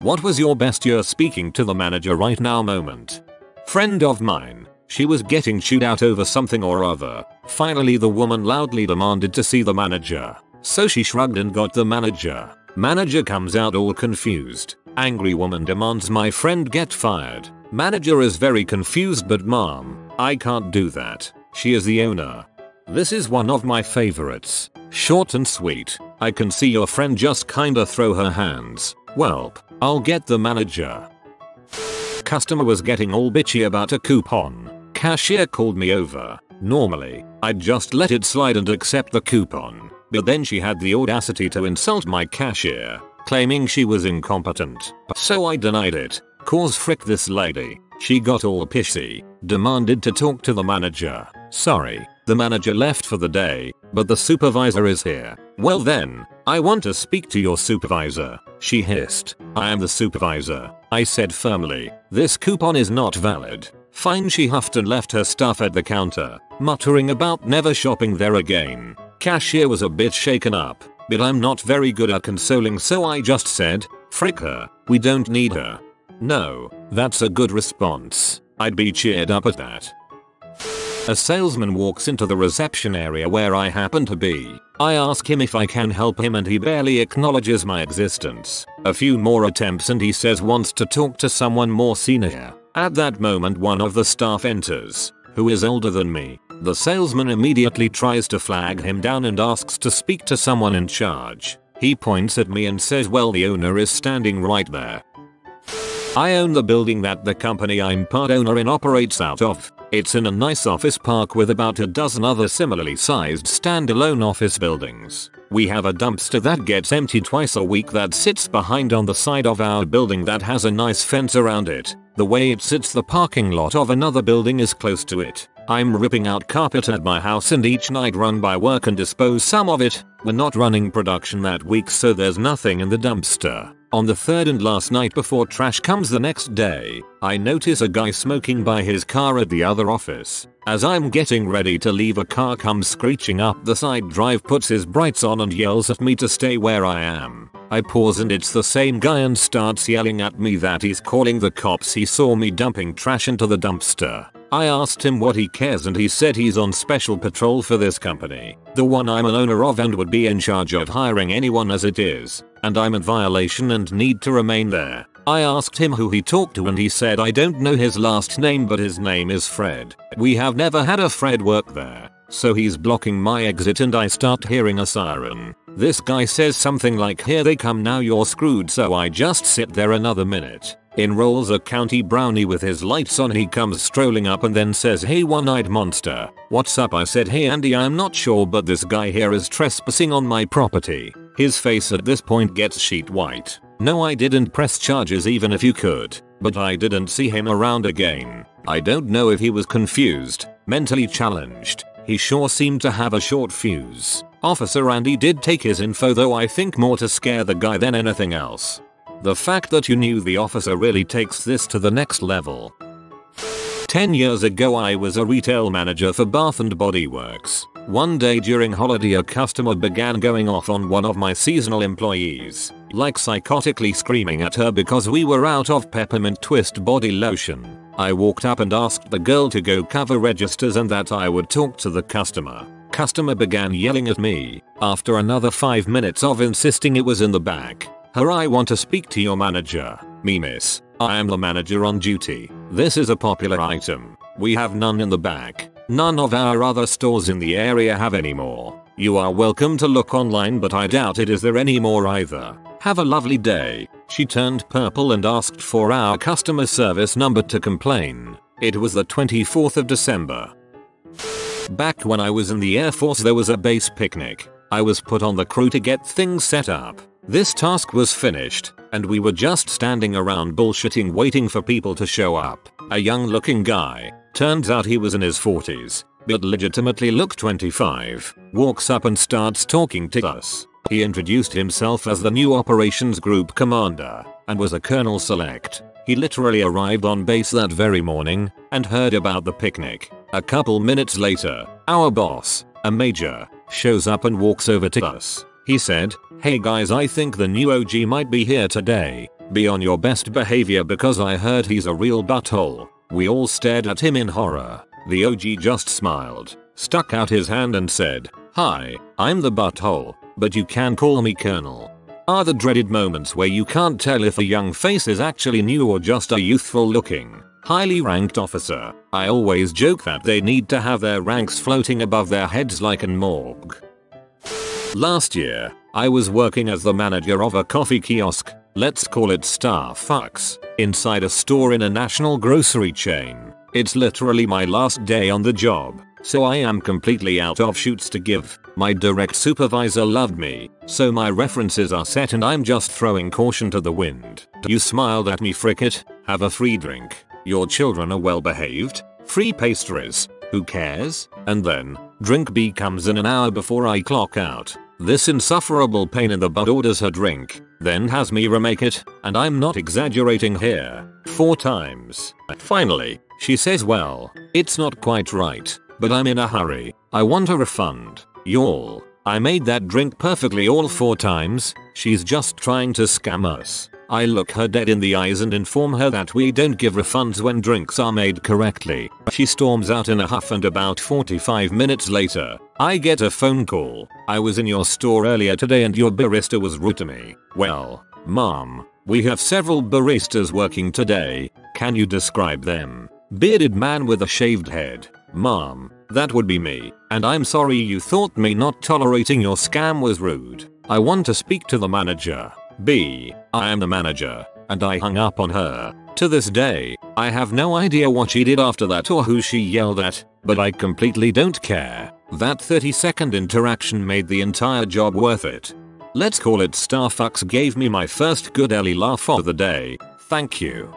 What was your best "you're speaking to the manager right now" moment? Friend of mine. She was getting chewed out over something or other. Finally the woman loudly demanded to see the manager. So she shrugged and got the manager. Manager comes out all confused. Angry woman demands my friend get fired. Manager is very confused, but mom, I can't do that. She is the owner. This is one of my favorites. Short and sweet. I can see your friend just kinda throw her hands. Welp, I'll get the manager. Customer was getting all bitchy about a coupon. Cashier called me over. Normally, I'd just let it slide and accept the coupon. But then she had the audacity to insult my cashier, claiming she was incompetent. So I denied it. Cause frick this lady. She got all pissy, demanded to talk to the manager. Sorry, the manager left for the day, but the supervisor is here. Well then, I want to speak to your supervisor. She hissed. I am the supervisor, I said firmly. This coupon is not valid. Fine. She huffed and left her stuff at the counter, muttering about never shopping there again. Cashier was a bit shaken up, but I'm not very good at consoling, so I just said, frick her, we don't need her. No, that's a good response. I'd be cheered up at that. A salesman walks into the reception area where I happen to be. I ask him if I can help him and he barely acknowledges my existence. A few more attempts and he says wants to talk to someone more senior. At that moment one of the staff enters, who is older than me. The salesman immediately tries to flag him down and asks to speak to someone in charge. He points at me and says, well, the owner is standing right there. I own the building that the company I'm part owner in operates out of. It's in a nice office park with about a dozen other similarly sized standalone office buildings. We have a dumpster that gets emptied twice a week that sits behind on the side of our building that has a nice fence around it. The way it sits, the parking lot of another building is close to it. I'm ripping out carpet at my house and each night run by work and dispose some of it. We're not running production that week, so there's nothing in the dumpster. On the third and last night before trash comes the next day, I notice a guy smoking by his car at the other office. As I'm getting ready to leave, a car comes screeching up the side drive, puts his brights on and yells at me to stay where I am. I pause and it's the same guy and starts yelling at me that he's calling the cops. He saw me dumping trash into the dumpster. I asked him what he cares and he said he's on special patrol for this company, the one I'm an owner of, and would be in charge of hiring anyone as it is, and I'm in violation and need to remain there. I asked him who he talked to and he said I don't know his last name, but his name is Fred. We have never had a Fred work there. So he's blocking my exit and I start hearing a siren. This guy says something like, here they come, now you're screwed. So I just sit there another minute. In rolls a county brownie with his lights on. He comes strolling up and then says, hey one-eyed monster, what's up? I said, hey Andy, I'm not sure, but this guy here is trespassing on my property. His face at this point gets sheet white. No, I didn't press charges even if you could, but I didn't see him around again. I don't know if he was confused, mentally challenged. He sure seemed to have a short fuse. Officer Andy did take his info, though I think more to scare the guy than anything else. The fact that you knew the officer really takes this to the next level. 10 years ago I was a retail manager for Bath and Body Works. One day during holiday a customer began going off on one of my seasonal employees, like psychotically screaming at her because we were out of peppermint twist body lotion. I walked up and asked the girl to go cover registers and that I would talk to the customer. Customer began yelling at me. After another 5 minutes of insisting it was in the back. Her, I want to speak to your manager. Me, miss, I am the manager on duty. This is a popular item. We have none in the back. None of our other stores in the area have any more. You are welcome to look online, but I doubt it is there any more either. Have a lovely day. She turned purple and asked for our customer service number to complain. It was the 24th of December. Back when I was in the Air Force there was a base picnic. I was put on the crew to get things set up. This task was finished, and we were just standing around bullshitting waiting for people to show up. A young looking guy, turns out he was in his 40s, but legitimately looked 25, walks up and starts talking to us. He introduced himself as the new operations group commander, and was a colonel select. He literally arrived on base that very morning, and heard about the picnic. A couple minutes later, our boss, a major, shows up and walks over to us. He said, hey guys, I think the new OG might be here today. Be on your best behavior because I heard he's a real butthole. We all stared at him in horror. The OG just smiled, stuck out his hand and said, "Hi, I'm the butthole, but you can call me Colonel." Are the dreaded moments where you can't tell if a young face is actually new or just a youthful looking, highly ranked officer. I always joke that they need to have their ranks floating above their heads like an morgue. Last year, I was working as the manager of a coffee kiosk, let's call it Starbucks, inside a store in a national grocery chain. It's literally my last day on the job, so I am completely out of shoots to give. My direct supervisor loved me, so my references are set and I'm just throwing caution to the wind. You smiled at me, Fricket. Have a free drink. Your children are well behaved. Free pastries. Who cares? And then, drink B comes in an hour before I clock out. This insufferable pain in the butt orders her drink, then has me remake it, and I'm not exaggerating here, 4 times. Finally, she says, "Well, it's not quite right, but I'm in a hurry. I want a refund." Y'all, I made that drink perfectly all 4 times. She's just trying to scam us. I look her dead in the eyes and inform her that we don't give refunds when drinks are made correctly. She storms out in a huff and about 45 minutes later, I get a phone call. "I was in your store earlier today and your barista was rude to me." Well, Mom, we have several baristas working today. Can you describe them? Bearded man with a shaved head. Mom, that would be me. And I'm sorry you thought me not tolerating your scam was rude. I want to speak to the manager. B, I am the manager, and I hung up on her. To this day, I have no idea what she did after that or who she yelled at, but I completely don't care. That 30-second interaction made the entire job worth it. Let's call it Starfucks gave me my first good Ellie laugh of the day. Thank you.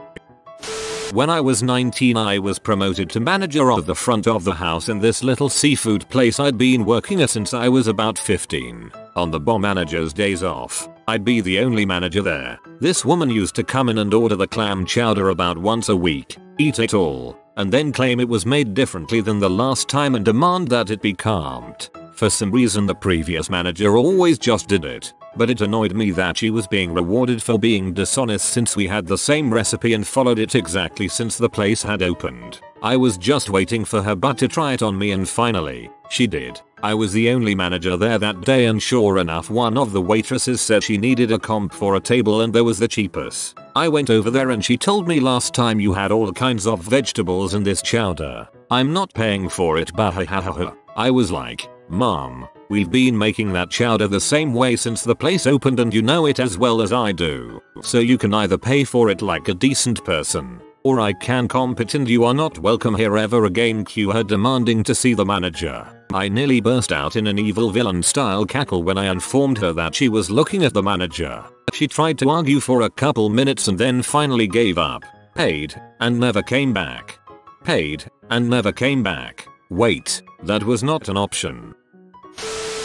When I was 19, I was promoted to manager of the front of the house in this little seafood place I'd been working at since I was about 15. On the bar manager's days off, I'd be the only manager there. This woman used to come in and order the clam chowder about once a week, eat it all, and then claim it was made differently than the last time and demand that it be calmed. For some reason the previous manager always just did it, but it annoyed me that she was being rewarded for being dishonest since we had the same recipe and followed it exactly since the place had opened. I was just waiting for her butt to try it on me and finally, she did. I was the only manager there that day and sure enough one of the waitresses said she needed a comp for a table and there was the cheapest. I went over there and she told me last time you had all kinds of vegetables in this chowder. I'm not paying for it, bahahaha. I was like, Mom, we've been making that chowder the same way since the place opened and you know it as well as I do. So you can either pay for it like a decent person, or I can comp it and you are not welcome here ever again. Cue her demanding to see the manager. I nearly burst out in an evil villain style cackle when I informed her that she was looking at the manager. She tried to argue for a couple minutes and then finally gave up. Paid, and never came back. Paid, and never came back. Wait, that was not an option.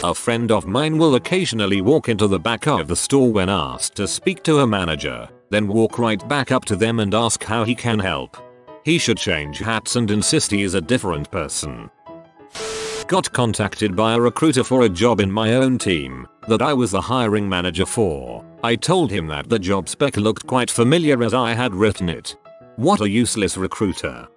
A friend of mine will occasionally walk into the back of the store when asked to speak to a manager, then walk right back up to them and ask how he can help. He should change hats and insist he is a different person. Got contacted by a recruiter for a job in my own team that I was the hiring manager for. I told him that the job spec looked quite familiar as I had written it. What a useless recruiter.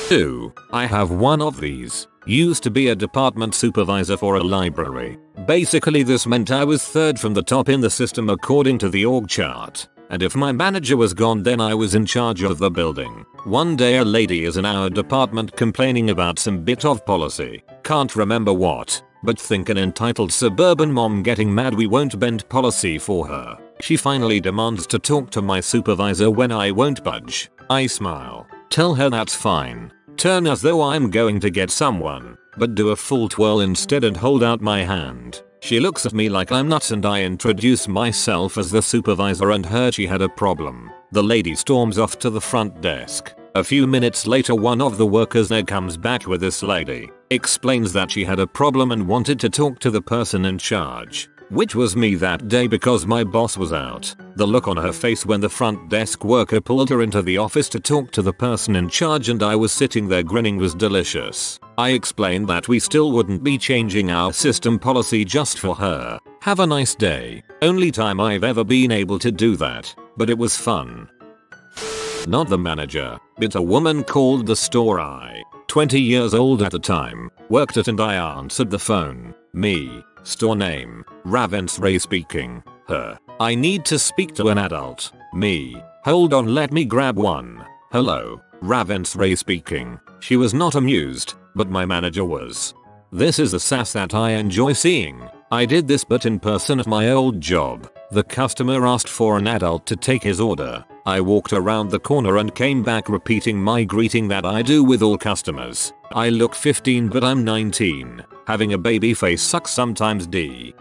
2. I have one of these. Used to be a department supervisor for a library. Basically this meant I was third from the top in the system according to the org chart. And if my manager was gone then I was in charge of the building. One day a lady is in our department complaining about some bit of policy. Can't remember what, but think an entitled suburban mom getting mad we won't bend policy for her. She finally demands to talk to my supervisor when I won't budge. I smile, tell her that's fine. Turn as though I'm going to get someone, but do a full twirl instead and hold out my hand. She looks at me like I'm nuts and I introduce myself as the supervisor and heard she had a problem. The lady storms off to the front desk. A few minutes later one of the workers there comes back with this lady, explains that she had a problem and wanted to talk to the person in charge. Which was me that day because my boss was out. The look on her face when the front desk worker pulled her into the office to talk to the person in charge and I was sitting there grinning was delicious. I explained that we still wouldn't be changing our system policy just for her. Have a nice day. Only time I've ever been able to do that. but it was fun. Not the manager, but a woman called the store I, 20 years old at the time, worked at, and I answered the phone. Me. Store name, Ravens Ray speaking. Her. I need to speak to an adult. Me. Hold on, let me grab one. Hello. Ravens Ray speaking. She was not amused, but my manager was. This is the sass that I enjoy seeing. I did this but in person at my old job. The customer asked for an adult to take his order. I walked around the corner and came back repeating my greeting that I do with all customers. I look 15 but I'm 19. Having a baby face sucks sometimes. D.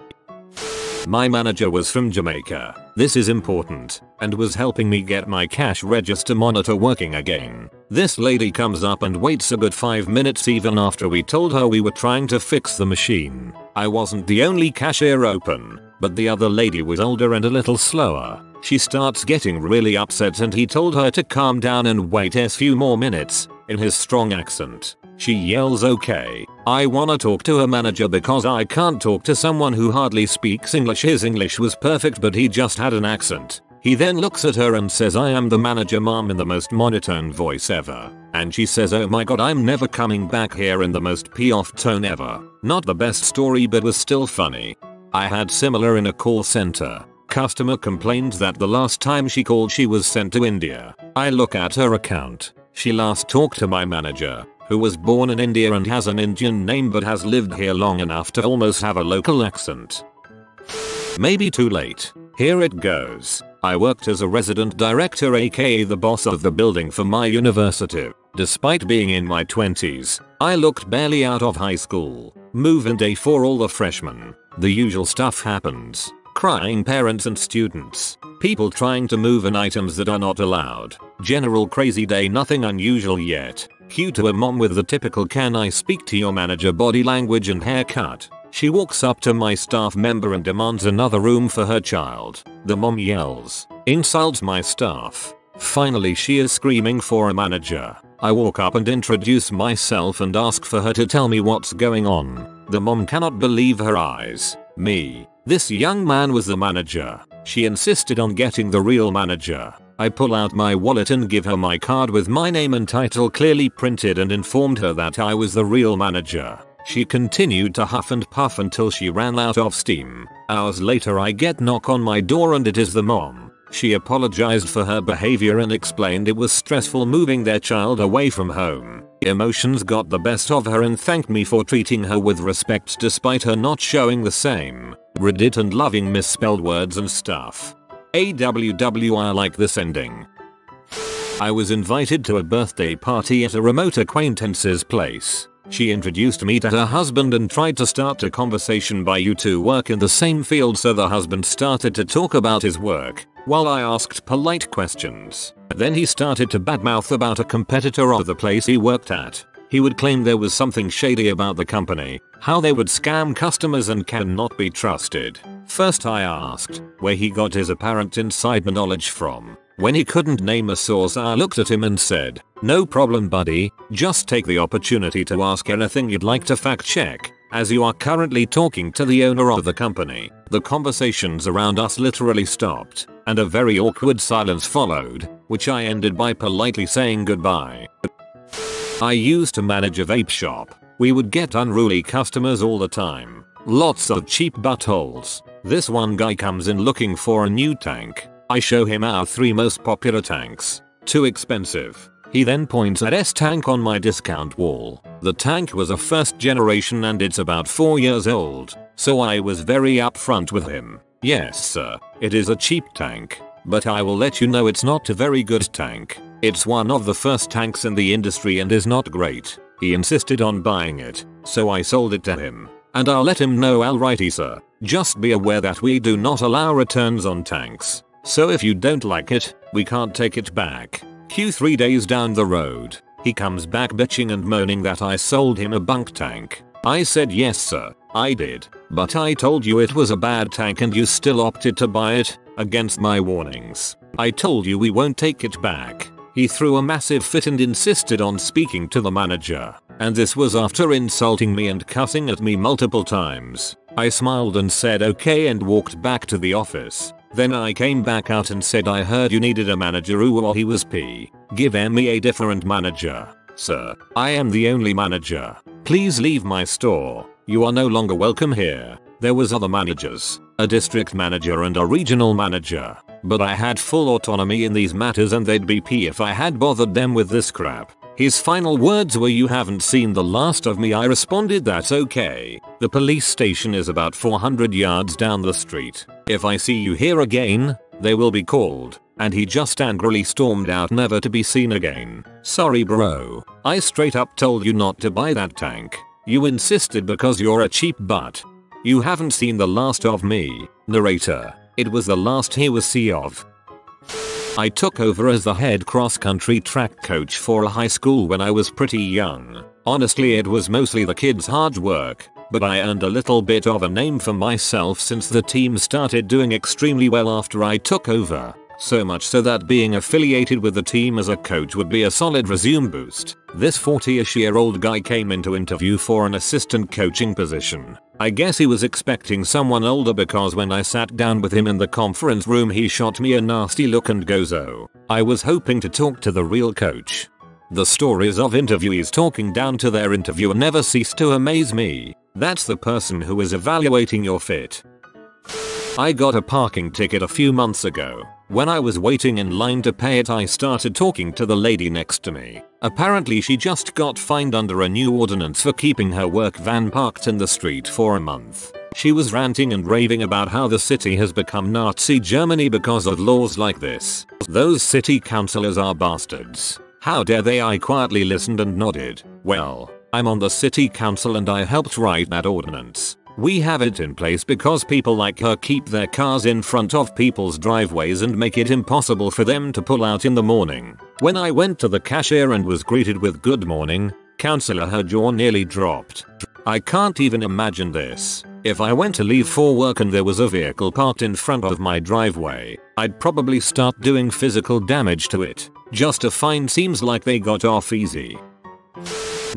My manager was from Jamaica. This is important, and was helping me get my cash register monitor working again. This lady comes up and waits a good 5 minutes even after we told her we were trying to fix the machine. I wasn't the only cashier open, but the other lady was older and a little slower. She starts getting really upset and he told her to calm down and wait a few more minutes, in his strong accent. She yells, "Okay, I wanna talk to her manager because I can't talk to someone who hardly speaks English." His English was perfect but he just had an accent. He then looks at her and says, "I am the manager, mom," in the most monotone voice ever. And she says, "Oh my god, I'm never coming back here," in the most pee-off tone ever. Not the best story but was still funny. I had similar in a call center. Customer complained that the last time she called she was sent to India. I look at her account. She last talked to my manager, who was born in India and has an Indian name but has lived here long enough to almost have a local accent. Maybe too late. Here it goes. I worked as a resident director, aka the boss of the building for my university. Despite being in my 20s, I looked barely out of high school. Move-in day for all the freshmen. The usual stuff happens. Crying parents and students. People trying to move in items that are not allowed. General crazy day, nothing unusual yet. Cue to a mom with the typical "can I speak to your manager" body language and haircut. She walks up to my staff member and demands another room for her child. The mom yells, insults my staff. Finally she is screaming for a manager. I walk up and introduce myself and ask for her to tell me what's going on. The mom cannot believe her eyes. Me. This young man was the manager. She insisted on getting the real manager. I pull out my wallet and give her my card with my name and title clearly printed and informed her that I was the real manager. She continued to huff and puff until she ran out of steam. Hours later I get knock on my door and it is the mom. She apologized for her behavior and explained it was stressful moving their child away from home. Emotions got the best of her and thanked me for treating her with respect despite her not showing the same. Reddit and loving misspelled words and stuff. AWW, I like this ending. I was invited to a birthday party at a remote acquaintance's place. She introduced me to her husband and tried to start a conversation by "you two work in the same field," so the husband started to talk about his work, while I asked polite questions. Then he started to badmouth about a competitor of the place he worked at. He would claim there was something shady about the company, how they would scam customers and cannot be trusted. First I asked where he got his apparent insider knowledge from. When he couldn't name a source I looked at him and said, "No problem buddy, just take the opportunity to ask anything you'd like to fact check, as you are currently talking to the owner of the company." The conversations around us literally stopped, and a very awkward silence followed, which I ended by politely saying goodbye. I used to manage a vape shop. We would get unruly customers all the time. Lots of cheap buttholes. This one guy comes in looking for a new tank. I show him our 3 most popular tanks. Too expensive. He then points at S tank on my discount wall. The tank was a first generation and it's about 4 years old, so I was very upfront with him. "Yes sir, it is a cheap tank, but I will let you know it's not a very good tank. It's one of the first tanks in the industry and is not great." He insisted on buying it, so I sold it to him. "And I'll let him know, alrighty sir. Just be aware that we do not allow returns on tanks. So if you don't like it, we can't take it back." Q3 days down the road, he comes back bitching and moaning that I sold him a bunk tank. I said, "Yes sir, I did, but I told you it was a bad tank and you still opted to buy it, against my warnings. I told you we won't take it back." He threw a massive fit and insisted on speaking to the manager, and this was after insulting me and cussing at me multiple times. I smiled and said okay and walked back to the office. Then I came back out and said I heard you needed a manager. Ooh, he was P. Give me a different manager. Sir, I am the only manager. Please leave my store. You are no longer welcome here. There was other managers, a district manager and a regional manager. But I had full autonomy in these matters and they'd be P if I had bothered them with this crap. His final words were, "You haven't seen the last of me." I responded, "That's okay. The police station is about 400 yards down the street. If I see you here again, they will be called." And he just angrily stormed out, never to be seen again. Sorry bro. I straight up told you not to buy that tank. You insisted because you're a cheap butt. You haven't seen the last of me. Narrator. It was the last he was see of. I took over as the head cross-country track coach for a high school when I was pretty young. Honestly, it was mostly the kids' hard work, but I earned a little bit of a name for myself since the team started doing extremely well after I took over. So much so that being affiliated with the team as a coach would be a solid resume boost. This 40-ish-year-old guy came in to interview for an assistant coaching position. I guess he was expecting someone older because when I sat down with him in the conference room he shot me a nasty look and goes, "Oh, I was hoping to talk to the real coach." The stories of interviewees talking down to their interviewer never cease to amaze me. That's the person who is evaluating your fit. I got a parking ticket a few months ago. When I was waiting in line to pay it, I started talking to the lady next to me. Apparently she just got fined under a new ordinance for keeping her work van parked in the street for a month. She was ranting and raving about how the city has become Nazi Germany because of laws like this. Those city councillors are bastards. How dare they? I quietly listened and nodded. Well, I'm on the city council and I helped write that ordinance. We have it in place because people like her keep their cars in front of people's driveways and make it impossible for them to pull out in the morning. When I went to the cashier and was greeted with "Good morning, councillor," her jaw nearly dropped. I can't even imagine this. If I went to leave for work and there was a vehicle parked in front of my driveway, I'd probably start doing physical damage to it. Just a fine seems like they got off easy.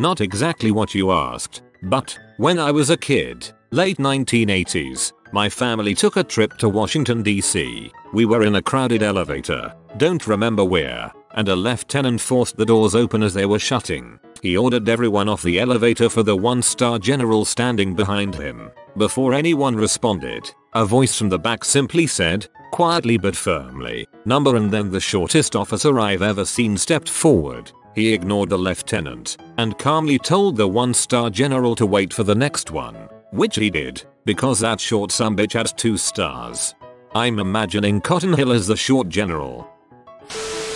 Not exactly what you asked, but when I was a kid, late 1980s, my family took a trip to Washington, D.C. We were in a crowded elevator, don't remember where, and a lieutenant forced the doors open as they were shutting. He ordered everyone off the elevator for the one-star general standing behind him. Before anyone responded, a voice from the back simply said, quietly but firmly, "Number," and then the shortest officer I've ever seen stepped forward. He ignored the lieutenant and calmly told the one-star general to wait for the next one. Which he did, because that short sumbitch had 2 stars. I'm imagining Cotton Hill as the short general.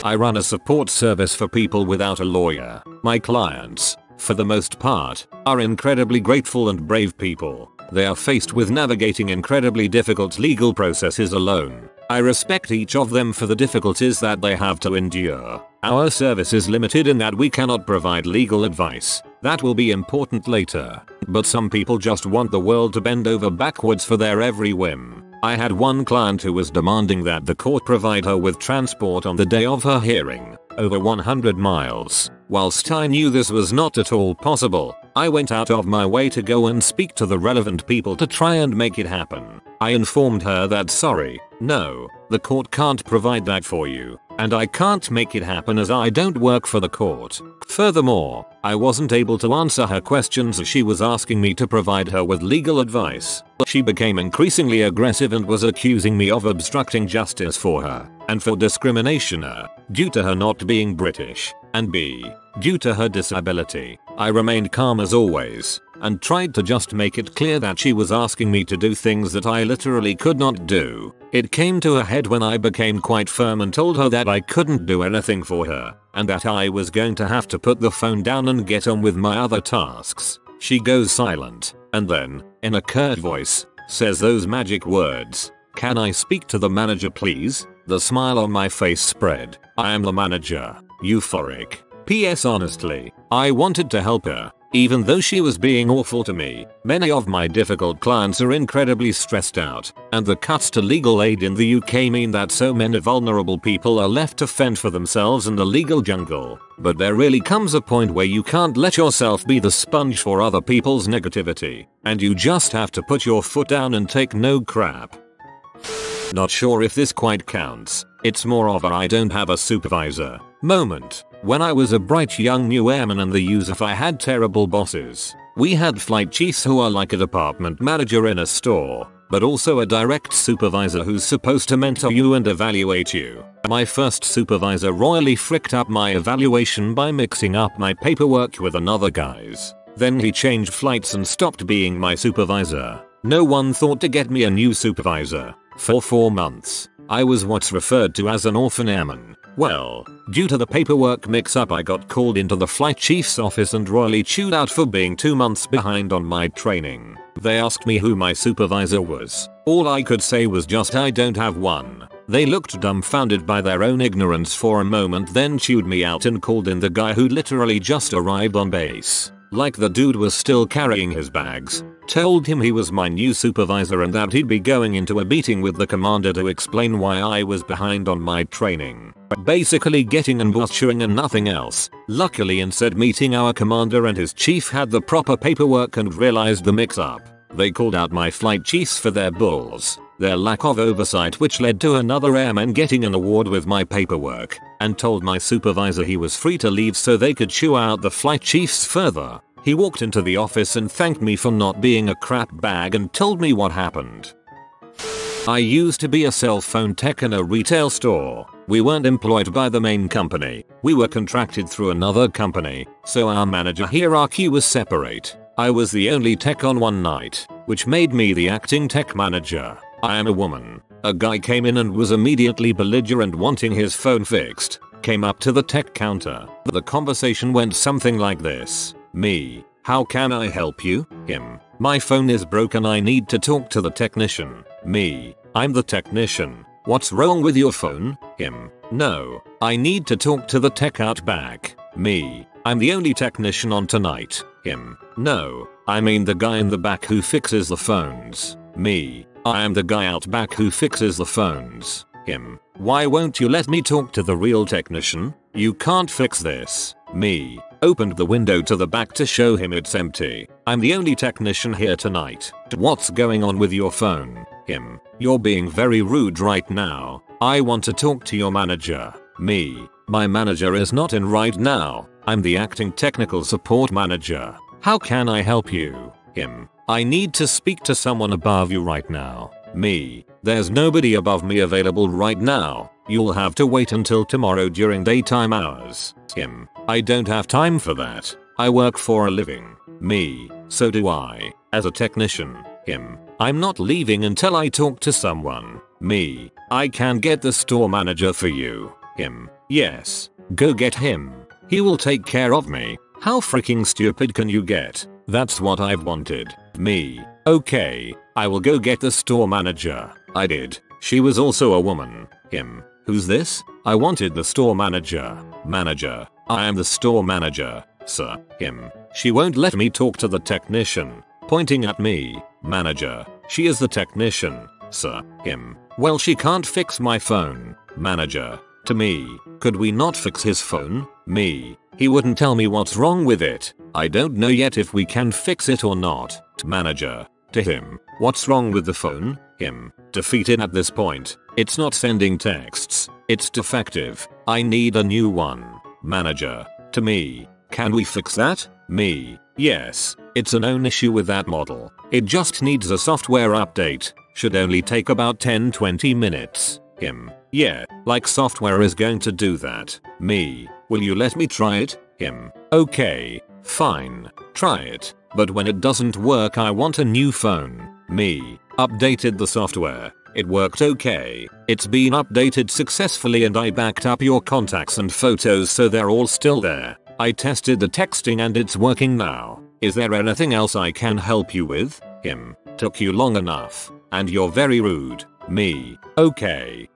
I run a support service for people without a lawyer. My clients, for the most part, are incredibly grateful and brave people. They are faced with navigating incredibly difficult legal processes alone. I respect each of them for the difficulties that they have to endure. Our service is limited in that we cannot provide legal advice. That will be important later. But some people just want the world to bend over backwards for their every whim. I had one client who was demanding that the court provide her with transport on the day of her hearing, over 100 miles. Whilst I knew this was not at all possible, I went out of my way to go and speak to the relevant people to try and make it happen. I informed her that sorry, no, the court can't provide that for you, and I can't make it happen as I don't work for the court. Furthermore, I wasn't able to answer her questions as she was asking me to provide her with legal advice. She became increasingly aggressive and was accusing me of obstructing justice for her, and for discrimination A, due to her not being British, and B, due to her disability. I remained calm as always, and tried to just make it clear that she was asking me to do things that I literally could not do. It came to a head when I became quite firm and told her that I couldn't do anything for her, and that I was going to have to put the phone down and get on with my other tasks. She goes silent, and then, in a curt voice, says those magic words, "Can I speak to the manager please?" The smile on my face spread. I am the manager. Euphoric. P.S. Honestly, I wanted to help her, even though she was being awful to me. Many of my difficult clients are incredibly stressed out, and the cuts to legal aid in the UK mean that so many vulnerable people are left to fend for themselves in the legal jungle. But there really comes a point where you can't let yourself be the sponge for other people's negativity, and you just have to put your foot down and take no crap. Not sure if this quite counts. It's more of a I don't have a supervisor moment. When I was a bright young new airman and the use of I had terrible bosses. We had flight chiefs who are like a department manager in a store, but also a direct supervisor who's supposed to mentor you and evaluate you. My first supervisor royally fricked up my evaluation by mixing up my paperwork with another guy's. Then he changed flights and stopped being my supervisor. No one thought to get me a new supervisor. For 4 months, I was what's referred to as an orphan airman. Well, due to the paperwork mix-up I got called into the flight chief's office and royally chewed out for being 2 months behind on my training. They asked me who my supervisor was. All I could say was just I don't have one. They looked dumbfounded by their own ignorance for a moment, then chewed me out and called in the guy who literally just arrived on base. Like the dude was still carrying his bags. Told him he was my new supervisor and that he'd be going into a meeting with the commander to explain why I was behind on my training. Basically getting and boss chewing and nothing else. Luckily in said meeting our commander and his chief had the proper paperwork and realized the mix up. They called out my flight chiefs for their bulls, their lack of oversight, which led to another airman getting an award with my paperwork, and told my supervisor he was free to leave so they could chew out the flight chiefs further. He walked into the office and thanked me for not being a crap bag and told me what happened. I used to be a cell phone tech in a retail store. We weren't employed by the main company. We were contracted through another company, so our manager hierarchy was separate. I was the only tech on one night, which made me the acting tech manager. I am a woman. A guy came in and was immediately belligerent wanting his phone fixed. Came up to the tech counter. The conversation went something like this. Me. How can I help you? Him. My phone is broken, I need to talk to the technician. Me. I'm the technician. What's wrong with your phone? Him. No. I need to talk to the tech out back. Me. I'm the only technician on tonight. Him. No. I mean the guy in the back who fixes the phones. Me. I am the guy out back who fixes the phones. Him. Why won't you let me talk to the real technician? You can't fix this. Me. Opened the window to the back to show him it's empty. I'm the only technician here tonight. What's going on with your phone? Him. You're being very rude right now. I want to talk to your manager. Me. My manager is not in right now. I'm the acting technical support manager. How can I help you? Him. I need to speak to someone above you right now. Me. There's nobody above me available right now. You'll have to wait until tomorrow during daytime hours. Him. I don't have time for that. I work for a living. Me. So do I. As a technician. Him. I'm not leaving until I talk to someone. Me. I can get the store manager for you. Him. Yes. Go get him. He will take care of me. How freaking stupid can you get? That's what I've wanted. Me. Okay. I will go get the store manager. I did. She was also a woman. Him. Who's this? I wanted the store manager. Manager. I am the store manager, sir. Him. She won't let me talk to the technician. Pointing at me. Manager. She is the technician, sir. Him. Well, she can't fix my phone. Manager. To me. Could we not fix his phone? Me. He wouldn't tell me what's wrong with it. I don't know yet if we can fix it or not. Manager. To him. What's wrong with the phone? Him. Defeated at this point. It's not sending texts. It's defective. I need a new one. Manager. To me. Can we fix that? Me. Yes. It's a known issue with that model. It just needs a software update. Should only take about 10-20 minutes. Him. Yeah. Like software is going to do that. Me. Will you let me try it? Him. Okay. Fine. Try it. But when it doesn't work, I want a new phone. Me. Updated the software. It worked okay. It's been updated successfully and I backed up your contacts and photos so they're all still there. I tested the texting and it's working now. Is there anything else I can help you with? Him. Took you long enough. And you're very rude. Me. Okay.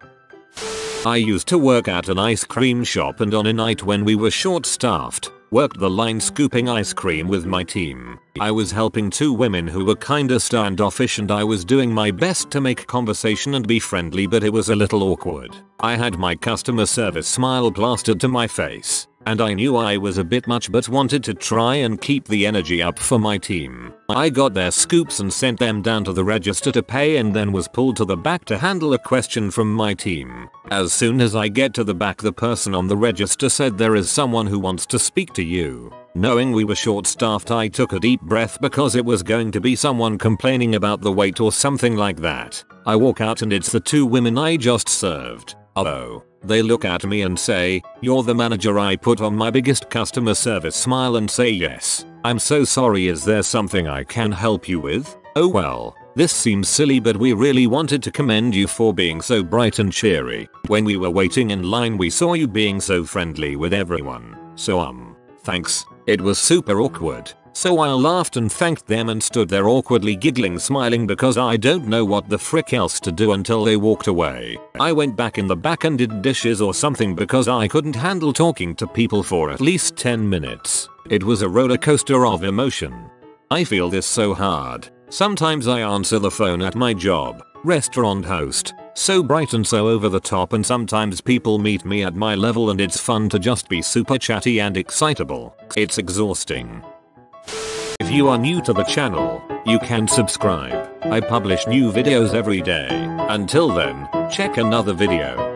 I used to work at an ice cream shop and on a night when we were short-staffed, worked the line scooping ice cream with my team. I was helping two women who were kinda standoffish and I was doing my best to make conversation and be friendly, but it was a little awkward. I had my customer service smile plastered to my face. and I knew I was a bit much but wanted to try and keep the energy up for my team. I got their scoops and sent them down to the register to pay and then was pulled to the back to handle a question from my team. As soon as I get to the back, the person on the register said there is someone who wants to speak to you. Knowing we were short staffed, I took a deep breath because it was going to be someone complaining about the wait or something like that. I walk out and it's the 2 women I just served. Oh. They look at me and say, "You're the manager." I put on my biggest customer service smile and say, "Yes. I'm so sorry, is there something I can help you with?" "Oh well, this seems silly but we really wanted to commend you for being so bright and cheery. When we were waiting in line we saw you being so friendly with everyone. So thanks." It was super awkward. So I laughed and thanked them and stood there awkwardly giggling, smiling because I don't know what the frick else to do until they walked away. I went back in the back and did dishes or something because I couldn't handle talking to people for at least 10 minutes. It was a roller coaster of emotion. I feel this so hard. Sometimes I answer the phone at my job, restaurant host, so bright and so over the top, and sometimes people meet me at my level and it's fun to just be super chatty and excitable. It's exhausting. If you are new to the channel, you can subscribe. I publish new videos every day. Until then, check another video.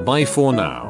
Bye for now.